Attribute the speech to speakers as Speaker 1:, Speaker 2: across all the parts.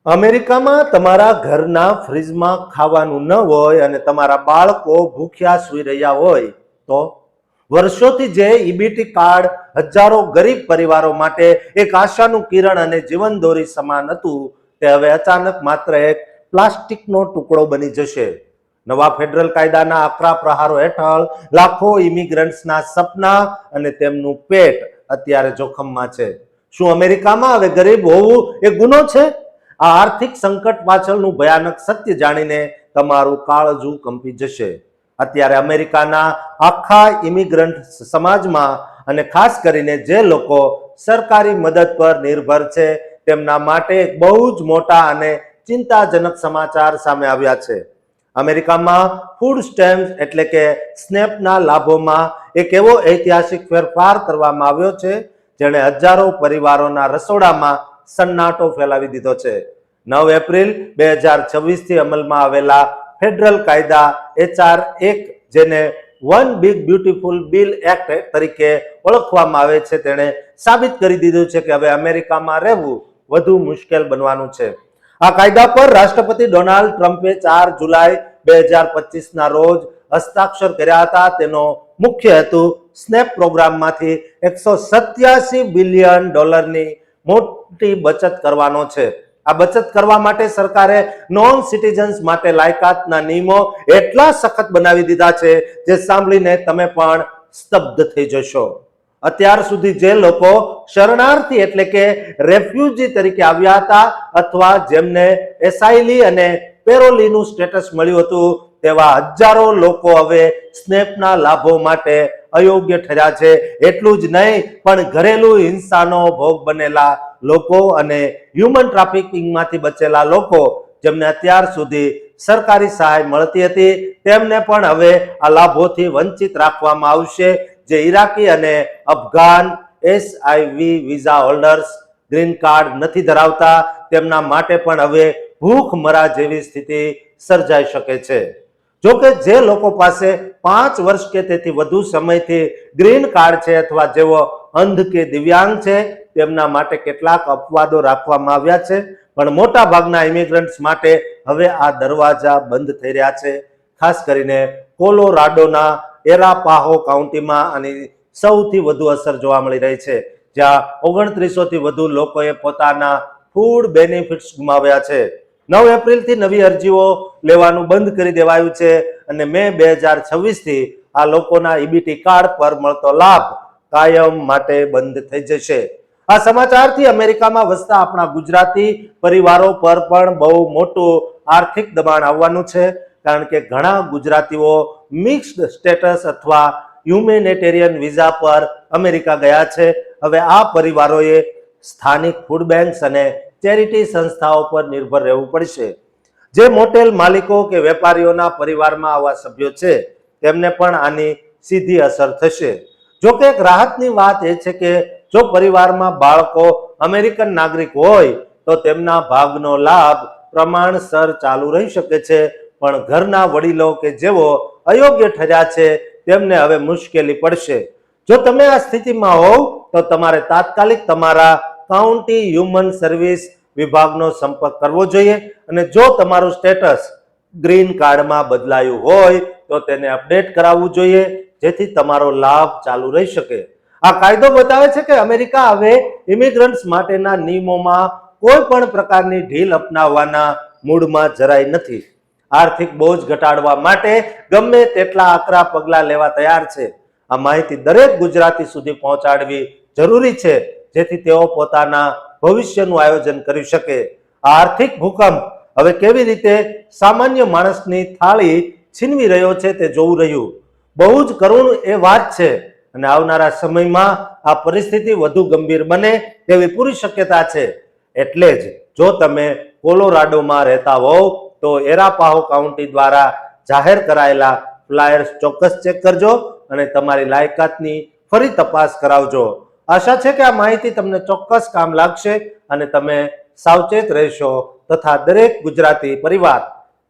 Speaker 1: અમેરિકામાં તમારા ઘરના ફ્રીજમાં ખાવાનું ન હોય અને તમારા બાળકો ભૂખ્યા સૂઈ રહ્યા હોય તો વર્ષોથી જે ઈબીટી કાર્ડ હજારો ગરીબ પરિવારો માટે એક આશાનું કિરણ અને જીવનદોરી સમાન હતું તે હવે અચાનક માત્ર એક પ્લાસ્ટિકનો ટુકડો બની જશે. નવા ફેડરલ કાયદાના આકરા પ્રહારો હેઠળ લાખો ઇમિગ્રન્ટ્સના સપના અને તેમનું પેટ અત્યારે જોખમમાં છે. શું અમેરિકામાં હવે ગરીબ હોવું એ ગુનો છે? આ આર્થિક સંકટ પાછળનું ભયાનક સત્ય જાણીને તમારું કાળજું કંપી જશે. અત્યારે અમેરિકાના આખા ઇમિગ્રન્ટ સમાજમાં અને ખાસ કરીને જે લોકો સરકારી મદદ પર નિર્ભર છે તેમના માટે એક બહુ જ મોટા અને ચિંતાજનક સમાચાર સામે આવ્યા છે. અમેરિકામાં ફૂડ સ્ટેમ્પ્સ એટલે કે સ્નેપના લાભોમાં એક એવો ઐતિહાસિક ફેરફાર કરવામાં આવ્યો છે જેણે હજારો પરિવારોના રસોડામાં સન્નાટો ફેલાવી દીધો છે. 9 એપ્રિલ 2026 થી અમલમાં આવેલા ફેડરલ કાયદા HR 1 જેને one big beautiful bill act તરીકે ઓળખવામાં આવે છે તેણે સાબિત કરી દીધું છે કે હવે અમેરિકામાં રહેવું વધુ મુશ્કેલ બનવાનું છે. આ કાયદા પર રાષ્ટ્રપતિ ડોનાલ્ડ ટ્રમ્પે 4 જુલાઈ 2025 ના રોજ હસ્તાક્ષર કર્યા હતા. તેનો મુખ્ય હેતુ સ્નેપ પ્રોગ્રામમાંથી $187 બિલિયન મોટી બચત કરવાનો છે. આ બચત કરવા માટે સરકારે નોન સિટીઝન્સ માટે લાયકાતના નિયમો એટલા સખત બનાવી દીધા છે જે સાંભળીને તમે પણ સ્તબ્ધ થઈ જશો. અત્યાર સુધી જે લોકો શરણાર્થી એટલે કે રેફ્યુજી તરીકે આવ્યા હતા અથવા જેમને એસાઇલી અને પેરોલીનું સ્ટેટસ મળ્યું હતું તેવા હજારો લોકો હવે સ્નેપના લાભો માટે અયોગ્ય ઠર્યા છે. એટલું જ નહીં પણ ઘરેલું હિંસાનો ભોગ બનેલા લોકો અને હ્યુમન ટ્રાફિકિંગમાંથી બચેલા લોકો જેમને અત્યાર સુધી સરકારી સહાય મળતી હતી તેમને પણ હવે આ લાભોથી વંચિત રાખવામાં આવશે. જે ઈરાકી અને Afghan SIV visa holders green card નથી ધરાવતા તેમના માટે પણ હવે ભૂખમરા જેવી સ્થિતિ સર્જાઈ શકે છે. જો કે જે લોકો પાસે 5 વર્ષ કે તેથી વધુ સમયથી ગ્રીન કાર્ડ છે અથવા જેઓ અંધ કે દિવ્યાંગ છે તેમના માટે કેટલાક અપવાદો રાખવામાં આવ્યા છે, પણ મોટા ભાગના ઇમિગ્રન્ટ્સ માટે હવે આ દરવાજા બંધ થઈ રહ્યા છે. ખાસ કરીને કોલોરાડોના એરાપાહો કાઉન્ટીમાં આની સૌથી વધુ અસર જોવા મળી રહી છે, જ્યાં 2900 થી વધુ લોકોએ પોતાના ફૂડ બેનિફિટ્સ ગુમાવ્યા છે. 9 એપ્રિલથી નવી અરજીઓ લેવાનું બંધ કરી દેવાયું છે અને મે 2026 થી આ લોકોના ઈબીટી કાર્ડ પર મળતો લાભ કાયમ માટે બંધ થઈ જશે. આ સમાચારથી અમેરિકામાં વસતા આપણા ગુજરાતી પરિવારો પર પણ બહુ મોટું આર્થિક દબાણ આવવાનું છે, કારણ કે ઘણા ગુજરાતીઓ મિક્સ્ડ સ્ટેટસ અથવા હ્યુમેનિટેરિયન વિઝા પર અમેરિકા ગયા છે. હવે આ પરિવારોએ સ્થાનિક ફૂડ બેંક્સ અને ચેરિટી સંસ્થાઓ પર નિર્ભર રહેવું પડશે. જે મોટેલ માલિકો કે વેપારીઓના પરિવારમાં આવા સભ્યો છે તેમને પણ આની સીધી અસર થશે. જો કે એક રાહતની વાત એ છે કે જો પરિવારમાં બાળકો અમેરિકન નાગરિક હોય તો તેમના ભાગનો લાભ પ્રમાણસર ચાલુ રહી શકે છે, પણ ઘરના વડીલો કે જેઓ અયોગ્ય ઠર્યા છે તેમને હવે મુશ્કેલી પડશે. જો તમે આ સ્થિતિમાં હોવ તો તમારે તાત્કાલિક તમારા કાઉન્ટી હ્યુમન સર્વિસ વિભાગનો સંપર્ક કરવો જોઈએ અને જો તમારું સ્ટેટસ ગ્રીન કાર્ડમાં બદલાયું હોય તો તેને અપડેટ કરાવવું જોઈએ જેથી તમારો લાભ ચાલુ રહી શકે. આ કાયદો બતાવે છે કે અમેરિકા હવે ઇમિગ્રન્ટ્સ માટેના નિયમોમાં કોઈ પણ પ્રકારની ઢીલ અપનાવવાના મૂડમાં જરાય નથી. આર્થિક બોજ ઘટાડવા માટે ગમે તેટલા આકરા પગલાં લેવા તૈયાર છે. આ માહિતી દરેક ગુજરાતી સુધી પહોંચાડવી જરૂરી છે જેથી તેઓ પોતાના ભવિષ્યનું આયોજન કરી શકે. આ આર્થિક ભૂકંપ હવે કેવી રીતે સામાન્ય માણસની થાળી છીનવી રહ્યો છે તે જોવું રહ્યું. બહુ જ કરુણ એ વાત છે અને આવનારા સમયમાં આ પરિસ્થિતિ વધુ ગંભીર બને તેવી પૂરી શક્યતા છે. એટલે જ જો તમે કોલોરાડોમાં રહેતા હોવ તો એરાપાહો કાઉન્ટી દ્વારા જાહેર કરાયેલા ફ્લાયર્સ ચોક્કસ ચેક કરજો અને તમારી લાયકાતની ફરી તપાસ કરાવજો. આશા છે કે આ માહિતી તમને ચોક્કસ કામ લાગશે અને તમે સાવચેત રહેશો તથા દરેક ગુજરાતી પરિવાર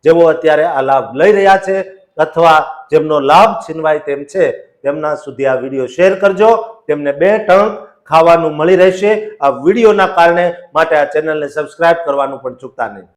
Speaker 1: જેઓ અત્યારે આ લાભ લઈ રહ્યા છે અથવા જેમનો લાભ છીનવાય તેમ છે તેમના સુધી આ વિડીયો શેર કરજો. તેમને 2 ટંક ખાવાનું મળી રહેશે આ વિડીયોના કારણે. માટે આ ચેનલને સબસ્ક્રાઇબ કરવાનું પણ ચૂકતા નહીં.